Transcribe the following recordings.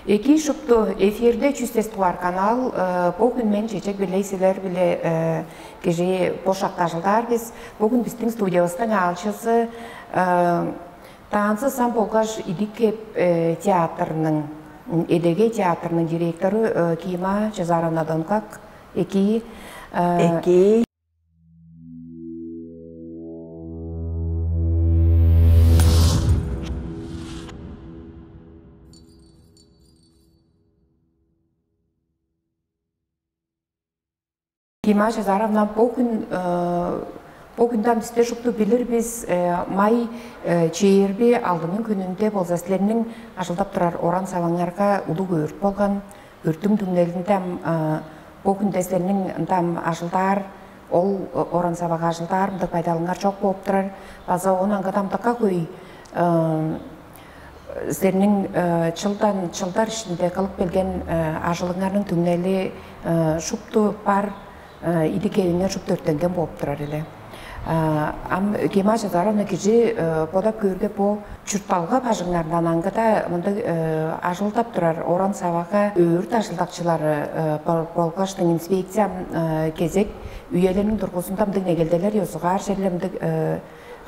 Эки шупту эфирде чүстестуар канал бүгін мен чечек билейсилер биле кежи бошакта жылдар біз бүгін біздің студиябыздың алчысы Тансы Сан Болгаш Идикеп театрының Эдеге театрының директору Кима Чезаровна Донкак эки Кима Чезаровна бүгіндан бізде жұқты білір біз май чейірбе алдының күнінде болса сілерінің ашылдап тұрар оран саваңарға ұлық өрт болған өрттің түңнелінде бүгінде сілерінің ашылдар ол оран саваға ашылдар мұндық пайдалыңар жоқ болып тұрар база оның қадамдыққа көй сілерінің чылдар ішінде қалып келген ашылыңардың түңнелі жұпты бар идикейіне жұпты өрттенген болып тұрар елі. Кима Чезаровна кежи подап көрге по чурталға пажыңнардан аңғыда мұнды ажылдап тұрар оран саваға өрт ажылдақчылары болғаштың инспекция кезек үйелерінің тұрғысында мұндың негелделер есуғар жерлемді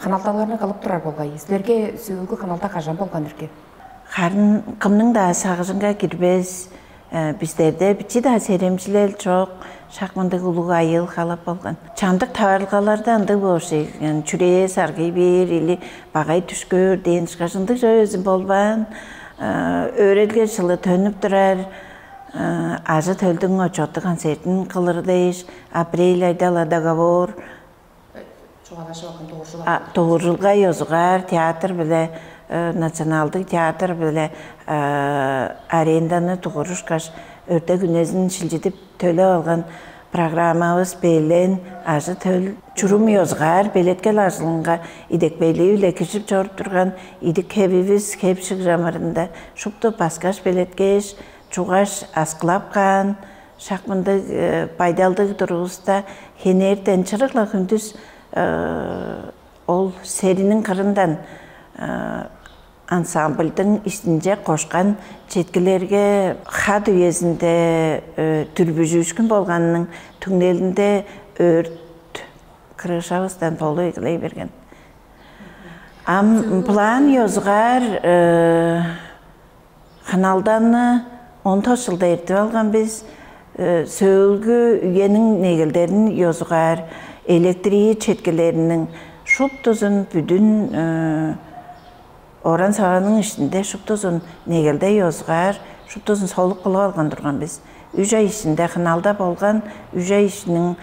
қаналдаларына қалып тұрар болғай. Сілерге сөйілгі қаналда қажан болған үрге? Қарын қымның да сағыжынға кірбез біздерде бітчі да серемшілел жоқ шақмындық ұлығы айыл қалап болған. Чандық таварлғаларда андық болшы, чүре сарғай бер, или бағай түшкөр, дейін шқашындық жау өзім болбан, өрелге жылы төніп тұрар, ажы төлдің очоты концертін қылырдайш, апрель айдала договор, тоғыржылға езуғар, театр біле, националдық театр біле, аренданы тұғырыш қаш, өрті күнезін шілжетіп төлі алған программабыз бейлен ажы төл чурум езғар, белеткел ажылыңға идек бейлі үлі кішіп жорып тұрған идек кебівіз кепшік жамырында шупты басқаш белеткеш, чуғаш асқылапқан, шақмынды пайдалдығы тұрғыста хенерден чырықла күндіз ол серінің қырындан ансамбльдің істінде қошқан четкілерге қад үйезінде түрбіжүшкін болғанның түңнелінде өрт крышавыстан болу екілей берген. План езғар қаналданы 19 жылда ертіп алған біз сөйлгі үйенің негілдерін езғар электрии четкілерінің шуп тұзын бүдін Оран саваның ішінде шуптузын негелде езғар, шуптузын солық қылы алған тұрған біз. Үжа ішінде қыналда болған, үжа ішінің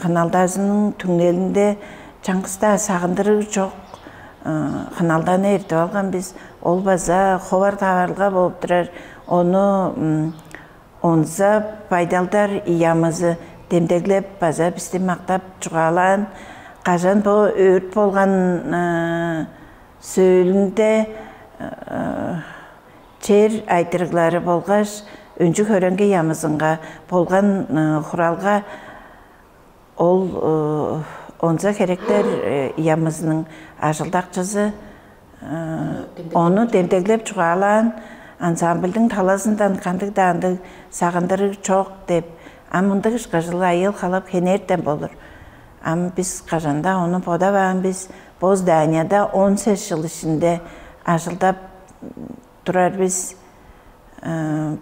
қыналдазының түңнелінде жаңғыста сағындырығы жоқ қыналданы ертіп алған біз. Ол база ховар таварлға болып тұрар, оны онза пайдалдар иямызы демдеглеп база бізді мақтап жұғалан, қажан бұл өрт болған сөйлінде чер айтырғылары болғаш, өнжі көрінгі ямызынға болған құралға ол онза керектер ямызының ажылдақчызы оны демдеглеп жұғалан, ансамбльдің таласындан қандық дандық сағындырық жоқ деп, амындық ішқажылы айыл қалап кенерден болыр. Біз қажанда оны подаван біз Бозданияда 18 жыл ішінде ажылдап тұрар біз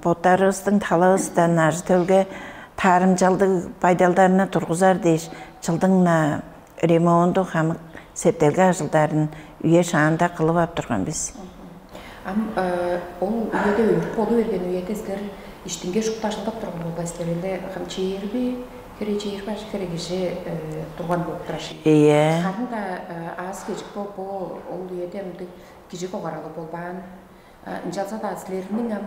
боттарығыздың талағыстан ажы төлге тарым жалды пайдалдарына тұрғызар дейш жылдыңна ремонды қамық септелгі ажылдарын үйе шағында қылып ап тұрған біз. Ол үйеде өрт болу ерген үйеде сілер іштінге жұқта ажылдап тұрған болға сілерінде қам чейірбе Керечейір башы керегеше тұрған болып тұрашы. Қарында аз кежік болып, ол үйедемді кежік оғаралы болбан. Жалса да сілерінің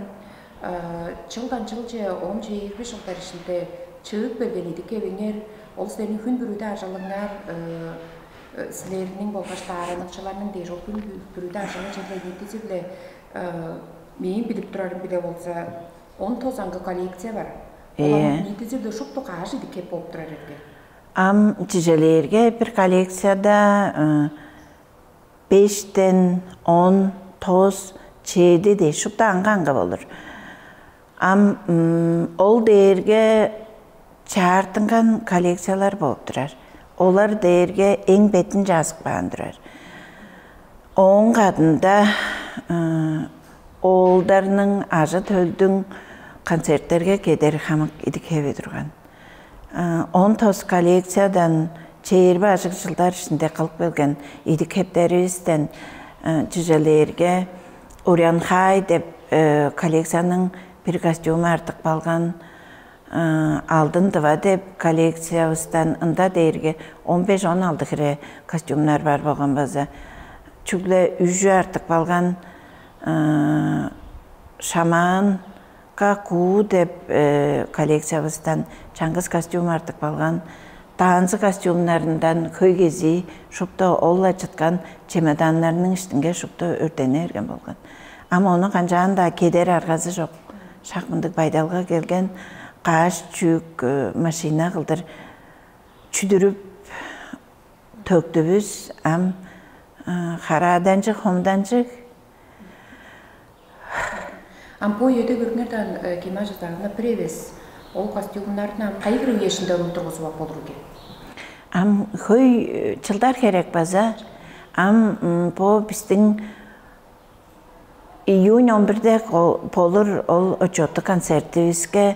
жылдан жылже 10-25 жылдар ішінде чығып берген едік кебеңер, ол сілерінің күн бүріде ажалыңар, сілерінің болғаштары, нақшаларының дей жол күн бүріде ажалы жерлер ертесілі мейін біліп тұрарым біле болса, 10 тозаңғы коллекция бар. Нетізілді шуқты қағашы декеп болып тұрар ерге? Тижелерге бір коллекцияда 5-10 тоз чейді де шуқты аңға болыр. Ол дээрге чартынған коллекциялар болып тұрар. Олар дээрге ең бетін жазып баған тұрар. Оң қадында олдарының ажы төлдің концерттерге кедер қамық идікебе тұрған. Он тос коллекциядан чейірбі ажық жылдар ішінде қалып белген идікептерістен жүжелерге Урянхай деп коллекцияның bir костюмы артық балған алдын дыва деп коллекциябыздан ында дейірге 15-16 кіре костюмлар бар болған база. Чүгле үжі артық балған шаман Каку деп коллекциябыздан чаңғыз костюм артық балған Таңзы костюмларындан көйгези шупта олла чытқан чемоданларының іштінге шупта өртене ерген болған. Ама оны қанжағында кедер арғазы жоқ. Шақмындық байдалға келген қаш, чүк, машина қылдыр чүдіріп төктібіз, қараданжық, хомданжық. По өйді көріңерден кема жаздарына превес, ол костюмларына қайғыру ешінде ұмытырғызуа болыруге? Хой чылдар керек база, по біздің июнь 11-де болыр ол очоты концертівізге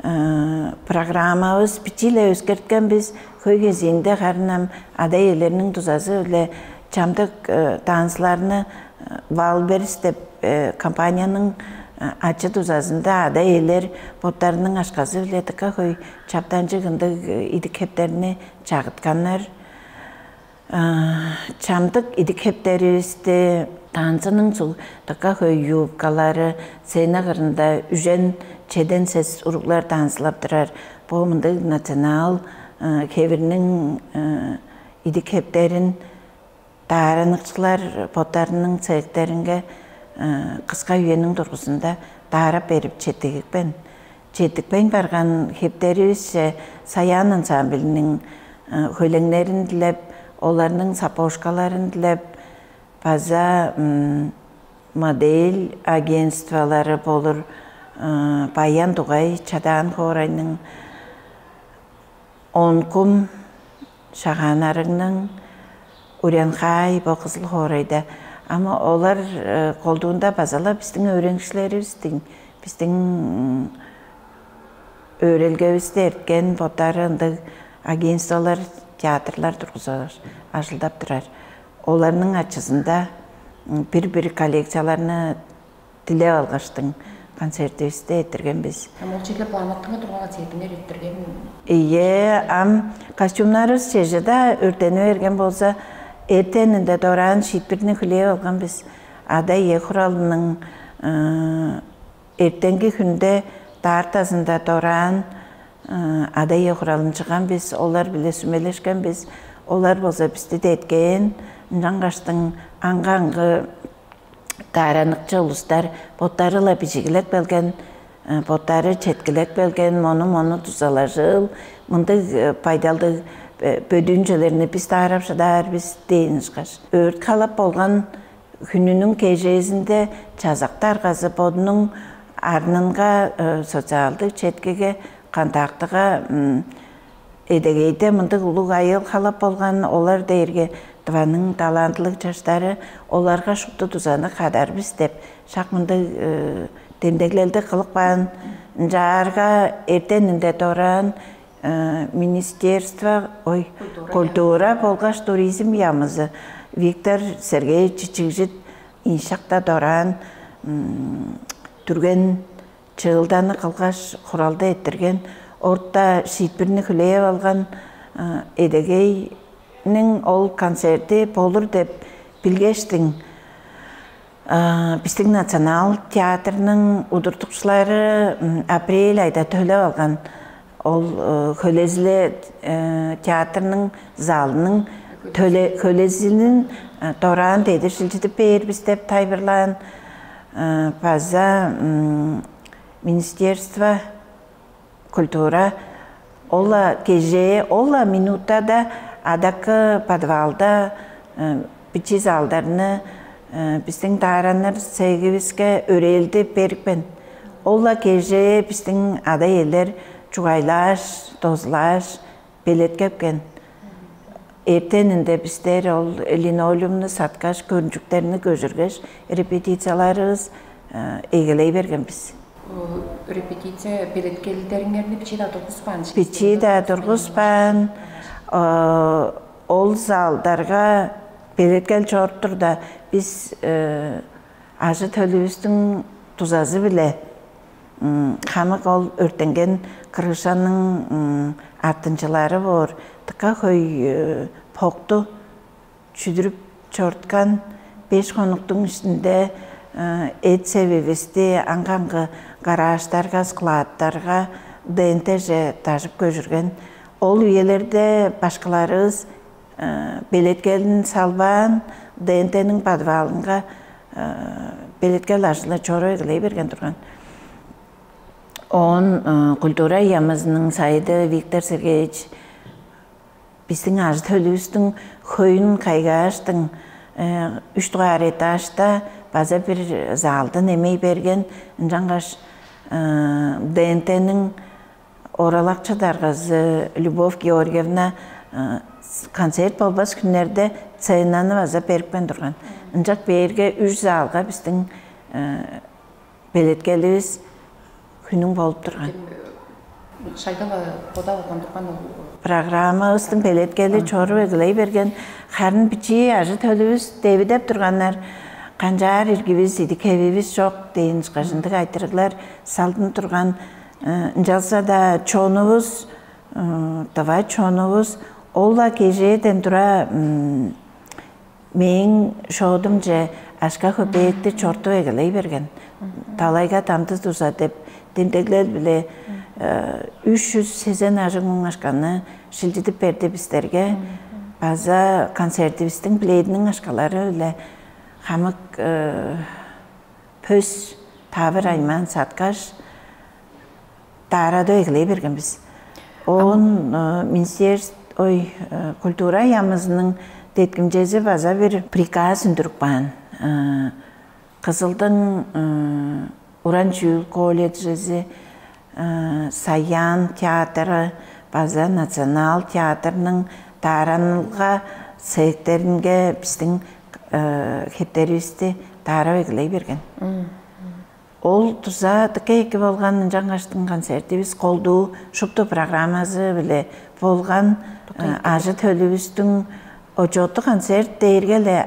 программабыз бітілі өзгерткен біз хой кезінде қарынам адай елерінің тұзазы өлі чамдық танысыларыны Валберс деп компанияның ачы тұзазында адай елер боттарының ашқазы өлетікі хой чаптан жығынды идікептеріне чағытқанлар. Чамдық идікептерізді танцының сұлтыққа хой юбкалары сені қырында үжен чеден сәс ұрғылар танысылап тұрар. Бұл мұнды национал кеверінің идікептерін таарынықшылар боттарының цехтерінге қысқа үйенің тұрғысында таара беріп четтігікпен. Четтікпен барған хептеріз Саян ансамблінің хөлеңлерін ділеп, оларының сапошкаларын ділеп, база модель агентствалары болыр, Баян Дуғай, Чадан Хорайның, Онкум, Шағанарыңның, Урянхай, Боқызыл Хорайда. Ама олар қолдуында базала біздің өреңшілері біздің өрелгеуізді әрткен боттары агентствалар, театрлар тұрғызалар, ашылдап тұрар. Оларының ачысында бір-бір коллекцияларыны тіле алғаштың концертівізді еттірген біз. Ол чеклі планаттыңа тұрғанға сетіңер еттірген? Костюмнарыз чежіда өртені өрген болса, Эртенінде доран шитбірні күле алған біз адай еқұралының эртенгі күнде тартасында доран адай еқұралын шыған біз, олар біле сүмелешкен біз, олар болса бізді деткен, жаңғаштың аңғы таранықчы ұлыстар, боттары лапишігілік белген, боттары четкілік белген, мону тұзалар жыл, мұнды пайдалды бөдүнчелеріне біз тарапшыдар, біз дейін шқаш. Өрт қалап болған күнінің кежезінде чазақтар қазы бодының арнынға социалдық четкеге қантақтыға едегейде мұндық ұлық айыл қалап болған олар дейірге дұваның талантлық жаштары оларға шықты тұзаны қадар біз деп шақ мұндық демдеглелді қылық баған жарға ертенінде торан Министерство культура болғаш туризм ямызы Виктор Сергей Чичигжит иншақта доран түрген чығылданы қылғаш құралды еттірген орта шитбірні күлейіп алған едегейнің ол концерті болыр деп білгештің біздің национал театрының ұдыртықшылары апрель айда төлі алған ол Көлезілі театрының залының Көлезілінің торан дейдір жылжыды бербіз деп тайбырлан база Министерство культура ола кеже, ола минутада адакы подвалда бичи залдарыны біздің тараныр сегівізге өрелді берікпен. Олла кеже біздің ада елдер чугайлаш, тозлаш, белет кепкен. Эртенінде біздер ол линолеумны саткаш, көрінчіктеріні көжіргеш, репетицияларыз егелей берген біз. Репетиция белеткелдеріңерді пичида тұрғызбан? Пичида тұрғызбан. Ол залдарға белеткел чорттырда біз ажы төлібіздің тузазы біле. Қамық ол өртенген Кыргызстанның артынчылары бар. Тықа қой поқты чүдіріп чорткан 5 қонықтың үстінде эт себебесті аңғанғы гараждарға, складтарға ДНТ же тажып көжірген. Ол үйелерде башқаларыз белеткелін салбан ДНТ-нің подвалынға белеткел ажылы чоры егілей берген тұрған. Он культура ямызының сайды Виктор Сергеевич біздің ажы төлігістің қойын қайғаштың 3 этажда база бір залды немей берген жаңғаш ДНТ-нің оралақчыдарғызы Любовь Георгиевна концерт болбас күнлерде ценаны база беріппен тұрған. Înjak берге 3 залға біздің белеткеліміз күнің болып тұрған. Шайдалы қода оғандырған программа ұстың белеткелі чоры өгілей берген қарын бічі ажы төліміз девідеп тұрғандар. Қанжар иргибиз, идикебибиз жоқ дейін қажындық айтырғылар салдын тұрған. Жалса да чонуыз, давай чонуыз, олла кежеден тұра мен шоудым же ашқа көбейікті чорту егілей берген. Талайға тамды тұза деп, дендеглер біле 300 сезен ажың ашқаны шілдетіп берді біздерге. База концертивістің білейдінің ашқалары өлі қамық пөс табыр айман сатқаш дарады егілей берген біз. Он культура ямызының деткімжезі база бір приказ үндірік баған. Қызылдың Уран-Жүйіл колледжізі, Саян театры, база национал театрының таранылға сәйіктерінге біздің хептерісті тары өгілей берген. Ол тұза түкейкі болған жаңғаштың концерті біз қолду шыпты программазы біле болған ажы төлібіздің очоты концерт дейіргелі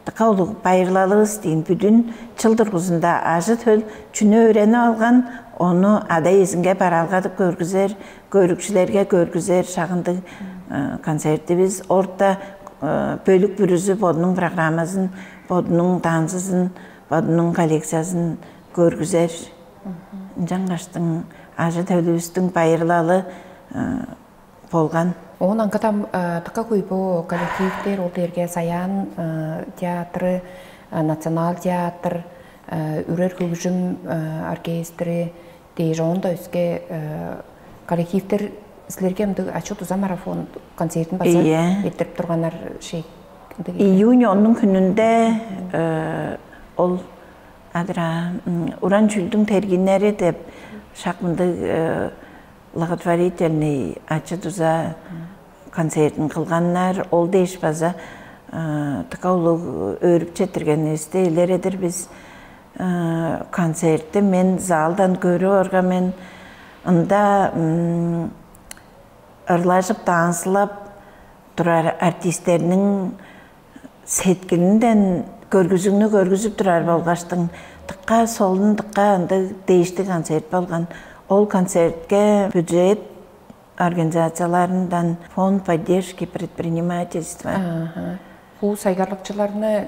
Қаулық байырлалығыз дейін бүдін чылдыр ғызында ажы төл чүні өрені алған, оны ада езінге баралғады көргізер, көрікшілерге көргізер шағынды концерті біз. Орта бөлік бүрізі бодының программасын, бодының танзысын, бодының коллекциясын көргізер. Жаңғаштың ажы төлібіздің байырлалы болған. Онан катам така көйбо коллективтер, ол дерге Саян театры, национал театр, үрер көгжім оркестрі, дейж онда өске коллективтер сілерге мұнды ачу тұза марафон концертін баса еттіріп тұрғанар шей? Июнь оның күнінде ол Уран-Жүйілдің тергенері деп шақмынды благотворительный ачы тұза концертін қылғаннар, ол дейш база тұқаулы өріп четірген өстейлер едір біз концертті мен залдан көрі орға мен ұнда ұрлажып таңсылап тұрар артистерінің сеткілінден көргізіңні көргізіп тұрар болғаштың тұққа солын тұққа дейшті концерт болған. Ол концертке бюджет организацияларынан фонд поддержки предпринимательства. Бұл сайгарлықчыларыны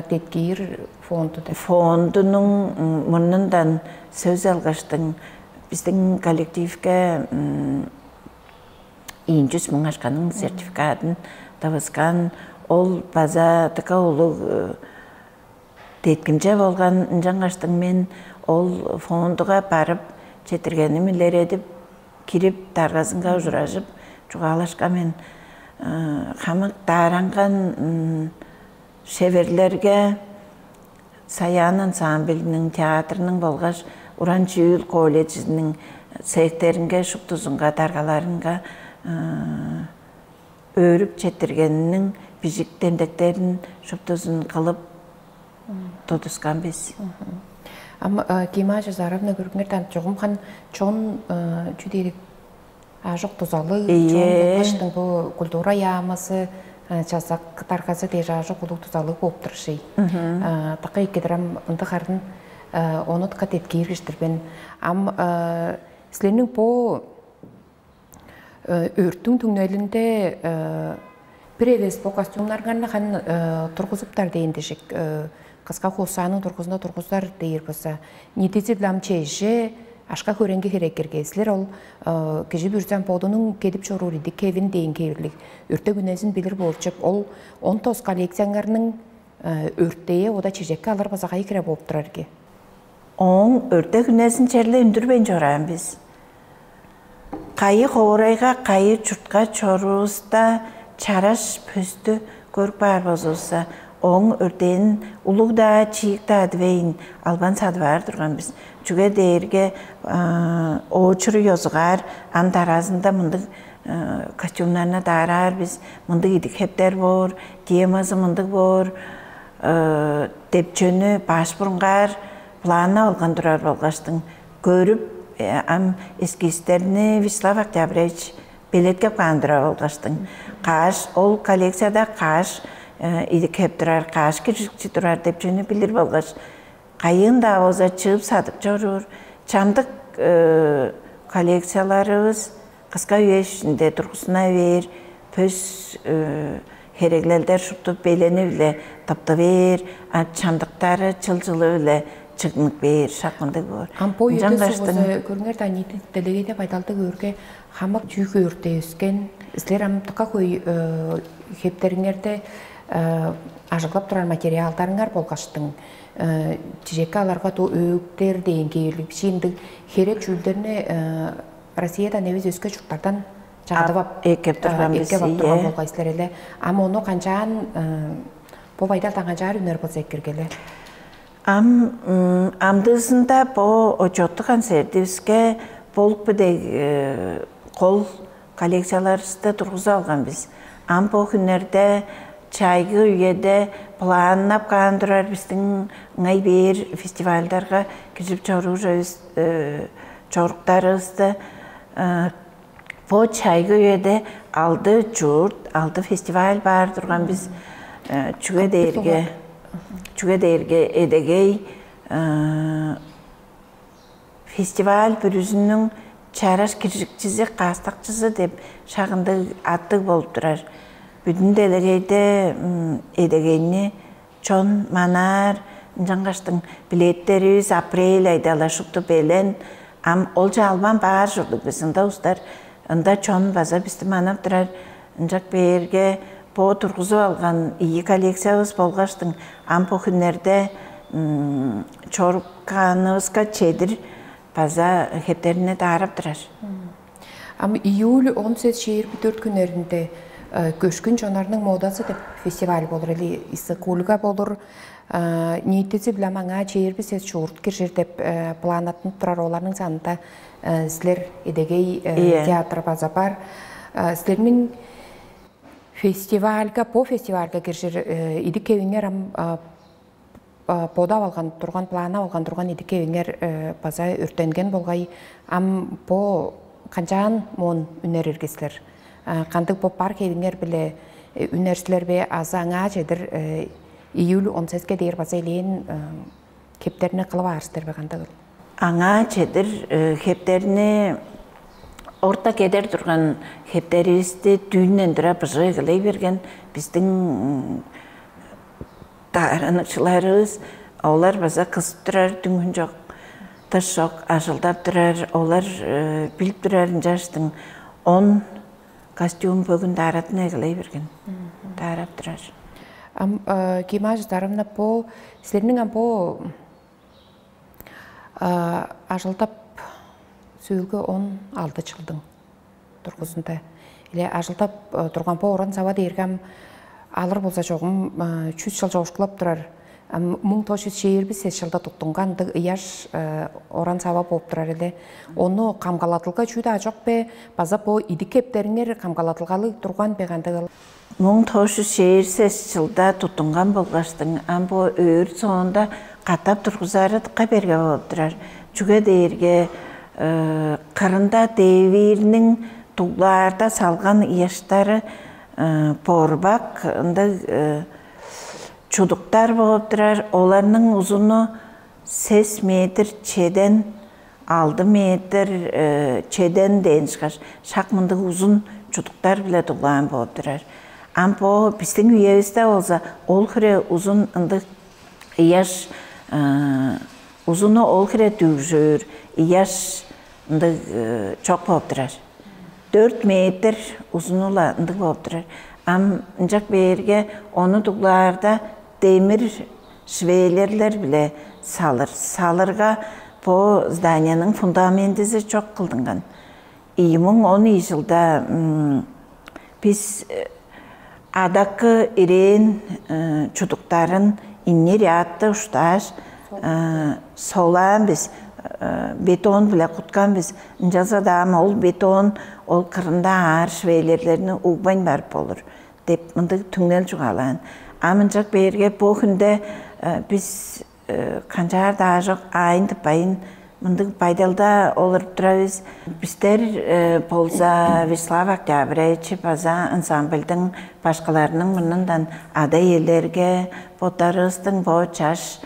деткейір фонды деп? Фондының мұнындан сөз алғаштың біздің коллективке 200 мың ашқаның сертификатын табысқан. Ол база тұқа олы деткінже болған жаңғаштың мен ол фондыға барып четіргені мілер едіп, киріп тарғазынға ұжыражып, чуғалашқа мен қамық даранған шеверлерге Саян ансамблінің театрының болғаш Уран Чүйül колледжінің сектеринге, шуктузунга, таргаларынга өрүп четиргенinin бижик тендектерин шуптузун кылып тотускан біз. Кима Жазаровна көргіңер жоғым қан чон чүдерік ажық тұзалы, чон бұлғыштың бұл культура ямасы, жазақ тарқасы дей ажық бұлық тұзалы болып тұршый. Тақы екедірім ұнды қардың оны тұқат етке ергіштірбен. Сіленің бұл өрттің түңнелінде бір евес бұл костюмларғанны қан тұрғызыптар дейіндешік. Қысқа қосаның тұрғызында тұрғыздар дейір болса. Нететі білам чейші ашқа көренге керекерге. Сілер ол кежі бүрсен подының кедіп жору еді кевін дейін кейбірлік. Өртті күнезін білір болчып, ол 10 коллекцияңарының өрттейі ода чежекке алар базаға екірі болып тұрарге. Он өртті күнезін черлі үндірбен жорайын біз. Қайы қоғырайға, қайы чұртқа чоруыста чараш пөсті көріп бар бозылса, оң өртейін ұлықда, чиікта адвейін албан садвар тұрған біз. Жүге дейірге оғычыры йозғар, ам таразында мұндық костюмларына дарар біз. Мұндық едік хептер бор, темазы мұндық бор, депчөні баш бұрынғар, планы олған тұрар болғаштың. Көріп, ам ескистеріні Вячеслав Октябревич белетке қандыра болғаштың. Қаш, ол коллекцияда қаш, идік хеп тұрар, қаш кіршікші тұрар деп жөні білдір болғаш. Қайын да ауыза чып сатып жорыр. Чамдық коллекцияларыбыз қысқа үйешінде тұрғысына бер, пөз хереглелдер шұптып белені біле тапты бер, чамдықтары чыл-жылы біле чықнық бер, шақынды бөр. Ампо үйді соғызы көріңер тәнеті делегеде байдалды көрге қамық жүйгі өрте өскен. Сілер амтыққа қой хептеріңерді ажықлап тұрар материалдарыңар болғаштың. Чежекке аларға өктер дейін кейірлік. Шейіндік херет жүлдеріне Россиядан өз өске жұқтардан жағадывап екеп тұрған болғайсылар әлі. Ама оны қанжаған бұл байдалдан қанжағар үнер болса еккергелі. Амдысында бұл очотты концертівске болып бүдек қол коллекцияларысты тұрғыза алған біз. Бұл күнерде чайғы үйеде планнап қандырар біздің ңай бер фестивальдарға кіріп чорықтарызды. Бұл чайғы үйеде алды жұрт, алды фестиваль бар тұрған біз чүге дейірге едегей фестиваль бір үзінің чараш кіршікчізі, қастақчызы деп шағынды аттық болып тұрар. Бүтін делегейді едегейні чон манар, жаңғаштың билеттеріз апрель айдала шықты белен, ол жалбан бағар жүрдік біздіңді ұстар. Онда чон база бізді манап тұрар, ұнжақ берге бұ тұрғызу алған ие коллекциявыз болғаштың, бұл күнлерде чорыққаныңызға чедір база хептеріне дарап тұрар. Июль 18-24 күнерінде көшкін жонарының модасы деп фестиваль болыр, әлі ісі көліға болыр. Ниеттесі біламаңа чейірбісет жұрт кержер деп планатын тұрар оларының санында сілер едегей театр база бар. Сілерінің фестивальға, по фестивальға кержер едік кевіңер подап алған тұрған, плана алған тұрған едік кевіңер база өртенген болғай, по қанжаған моң үнер ергесілер. Қандық бұл бар кевіңер біле үнерсілер бе азаңа жедір июль 18-ке дейір база елейін кептеріне қылыва арыстыр бе қандығы? Аңа жедір кептеріне орта кедер тұрған кептерісті дүйінен дүра бұжы ғылай берген біздің даранықшыларыз, олар база қыз тұрар дүңгін жоқ, тыс жоқ, ажылдап тұрар, олар біліп тұрарын жаштың 10 костюм бүгін даратын әгілей берген, дарап тұрар. Кима Жазаровна, сілерінің ажылдап сөйлгі 16 жылдың тұрғысында. Ажылдап тұрған орын сава дейіргем алыр болса жоғым 300 жыл жоғышқылап тұрар. 1928 жылда туттунган ыяш оран саба болуп турар эле. Ону камгалатылга чүйдө жок бе, база по идик кептериңер камгалатылгалы турган бегандыгы. 1928 жылда туттунган болгачтың амбо өөр соонда катап тургузары каберге болуп турар. Чүгө дээрге кырында девирнин туглаарда салган ыяштары порбак чудуктар болуп турар. Оларның узуну 8 метр, чеден 6 метр, чеден дейін шығар. Шақмындық узун чудуктар біле туглаан болуп турар. Ампо биздин үйебизде болса, ол хире узун ындык ыяш узуну ол хире дүгжөр, ыяш ындык чок болуп турар. 4 метр узунула ындык болуп турар. Амжак берге оны туглаарда демир швейлерлер биле салыр. Салырга по зданияның фундаментизи чок кылдынган. 2010 жылда биз адакы ирен чудуктарын иннери атты ушташ солан биз бетон биле куткан биз жазадам ол бетон ол кырында ар швейлерлерини угбайн барып болур деп мындай түңнел жугалан. Амынжак берге бу күндө биз канчаар да жок айын тыпайын мындык пайдалда олуруп турабыз. Биздер болса Вячеслав Октябревич база ансамбльдин башкаларынын мындан ада элерге ботарыбыздын бо чаш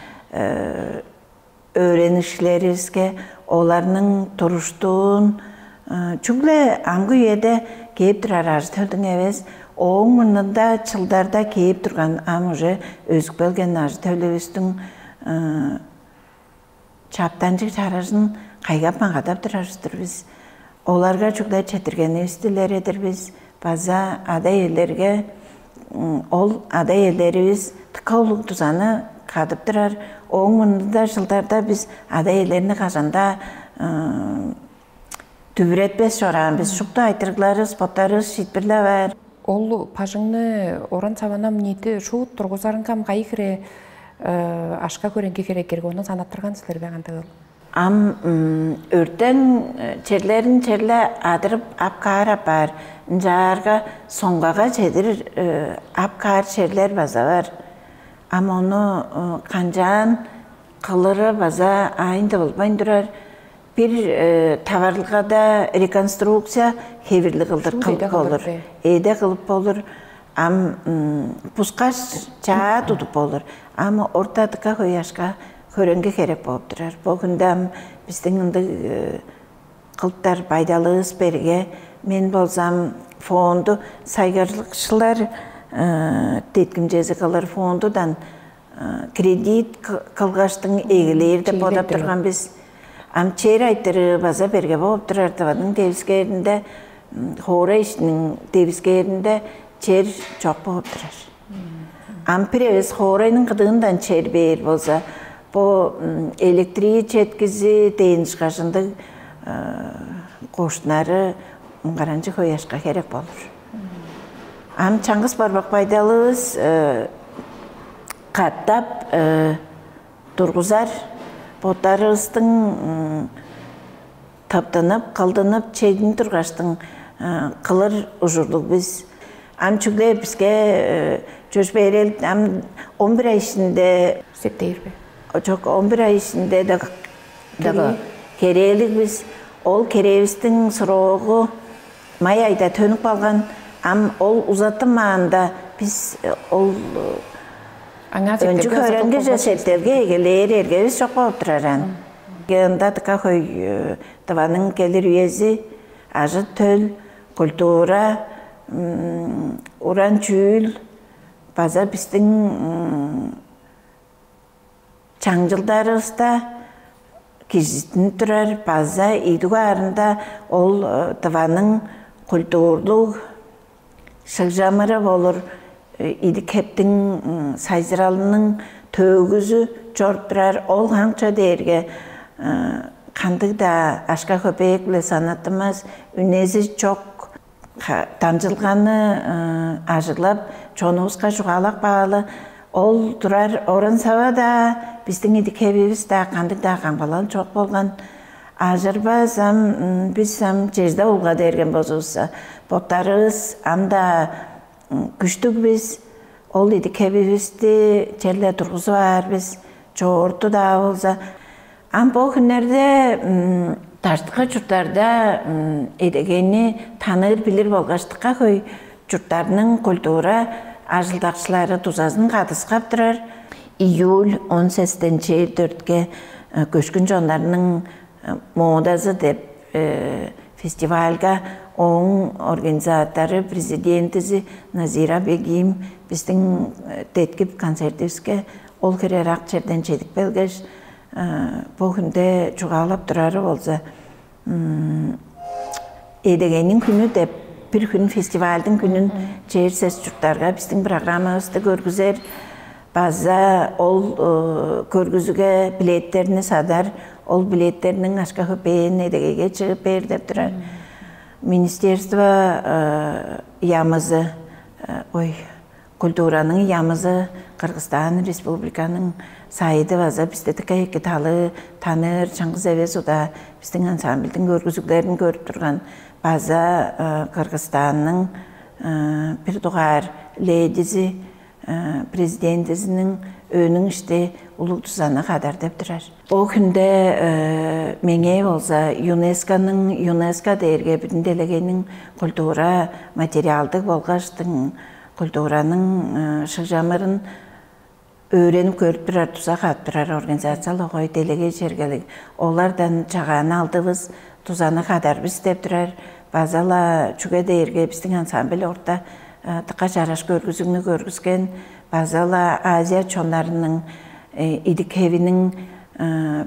öğrenişlerizge, olarının turuştuğun, çünkü angı yede keyip durar arz töldün evez, oğun mınında çıldarda keyip durgan amıcı özgü bölgen arz tölübüstün çaptancık çarajın kaygapman kadap durarızdır biz. Olarga çukda çetirgeni üstüler edir biz. Baza ada yerlerge, ol ada yerlerimiz tıkauluk tuzanı kadıp durar. Oğun mınında жылдарда biz ada yerlerini kazanda tübüretbes soran biz şukta aytırglarız, botarız, şitbirle var. Ол пажыңны оран сабанам ниеті шуут тургузарын кам кайхире ашка көренге керекерге оны санаттырган силер бегандыгыл. Am örten çerlerin çerle adırıp apkara var. Njarga songaga çedir apkar çerler baza var. Ama onu kancan kılırı baza aynı bulmayın durar. Bir tavarlığa da rekonstruksiya hevirli kılıp olur. Eyde kılıp olur. Am puskaş çağa tutup olur. Ama ortadıka koyaşka körenge kerek болып тұрар. Бұл күндем біздің қылттар пайдалығыз берге. Мен болсам фонду сайгарлықшылар теткім жезі қалар фондудан кредит қылғаштың егілер деп одап тұрған біз. Амчер айтыры база берге болып тұрар. Тавадың девізгерінде, хора ішінің девізгерінде чер жоқ болып тұрар. Ампіревіз хорайның қыдығындан чер бер болса, bu elektriği çetkizi deyin çıkaşında koşunları garancı koyaşka gerek olur. Am çangız barbak paydalığız kattap durguzar botarızın taptanıp kaldınıp çeydin turgaştın kılır ujurduk biz. Am çünkü bizge çöş beyrel 11 ay içinde Septeyir be. Çok 11 ay içinde de kerelik biz ol kerevistің sıroğu may ayda tönüp algan am ol uzatımağında biz ol öncü körenge cesetlerge egeler erge biz çok болып turaran. Yanında tıka koy tavanın gelir üyezi acı töl, kultura, uran çül, baza bizдің Çangıldarızda kizitini turar, bazı idugarında ol tavanın kulturlu şıkjamırı olur. İdik heptin sayzıralının tögüzü çort turar. Ol hança derge kandık da aşka köpekle sanatımız ünezi çok tamcılganı ajılap çoğunuzga juğalak bağlı. Ол турар орын саба да біздің идикебибиз да кандык да камбалан чок болгон. Ажырба сам биз сам чежда улга дерген бозубузса боттарыбыз анда күчтүк биз ол идикебибизди черле тургузуп барбыз чоорту да болса. Бул күннерде таштыкы журттарда эдегени таныр билир болгочтукка көй журттарынын культура ажылдакчылары тузасын катыскап турар. Июль 18-4-ке көчкүн жондорунун модасы деп фестивальга оң организаторы президентиси Назира Бегим биздин теткип концертибизге ол керерак жерден жетип келгеш бул күндө жугалап турары болса эдегенин күнү деп bir gün festivalдің күнін çeğirsес жұрттарға біздің программабызды көргізер. База ол көргізуге билеттерini садар, ол билеттерinin ашқа көпейін едегеге шығып бер деп тұрар. Министерство ямызы, культураның ямызы Қырғызстан Республиканың сайыды база бізді тіке талы таныр, Чаңғыз Әвес ода біздің ансамбльдің көргізуглерін көріп тұрған. База Кыргызстанның bir doğar ledizi президентисinin önün işte uluk tuzana kadar dep durar. O günde menge olsa UNESCO derge bütün delegenin kultura materialdık bolgaçtın kulturanın şıjamırın öğrenip görüp durar tuzak at durar organizatsiyalı koy delege çergelik. Onlardan çağanı aldığımız tuzana kadar biz dep durar. Bazala çüge derge bizden ansambl orta tıqa jaraş görgüzüğünü görgüzgen. Bazala Aziya çonlarının idikevinin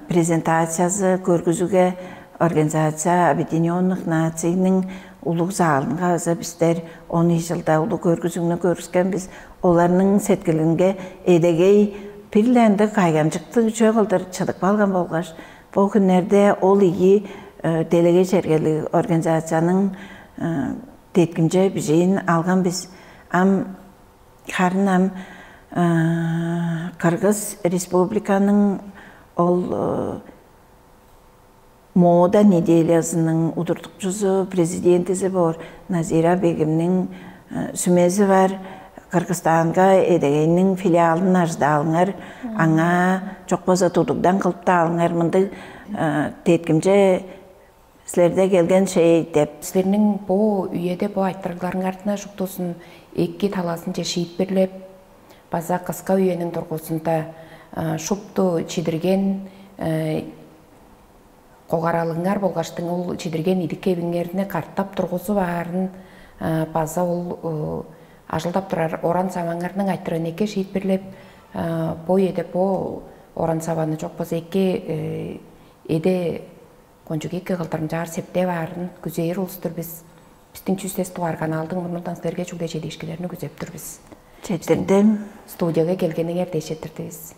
prezentasiyası görgüzüge organizasiya Объединенных Нацийның улуг залынга bizler 10 yılda улуг görgüzüğünü görgüzgen biz olarının setkilинге edegey pirlendi kaygamcıkты çögüldür çıdık balgan bolgaç. Bu günlerde ol iyi delege çergeli organizasiyanın tetkince bizeyin algan biz karınam Kırgız Respublikanın ol moda nedelyasının udurdukçusu, prezidentisi var, Nazira Begim'nin sümezi var. Kırgızistan'a edegenin filialının ajda alınır. Ana çok boza tutukdan kılıp da alınır. Mındı tetkimce sizlerde gelgen şey dep. Sizlerinin bu üyede bu ayttırgıların артына жүктөсүн эки таласынча шийит берлеп, база кыска үйенин тургусунда шупту чидирген когаралыңар болгачтың ол чидирген идикебиңерине карттап тургусу баарын база ол ажылдап турар оран сабаңарның айттырын эке шийит берлеп, бу эде бу оран сабаны жок болсо эки эде кончук эки кылдырын жаар септе баарын күзөйөр улустур биздин Чүстес туар каналдын мурунтан силерге чугде жетишкилерин күзөп турбуз. Четирдим. Студияга келгениңерди эшеттирдибиз.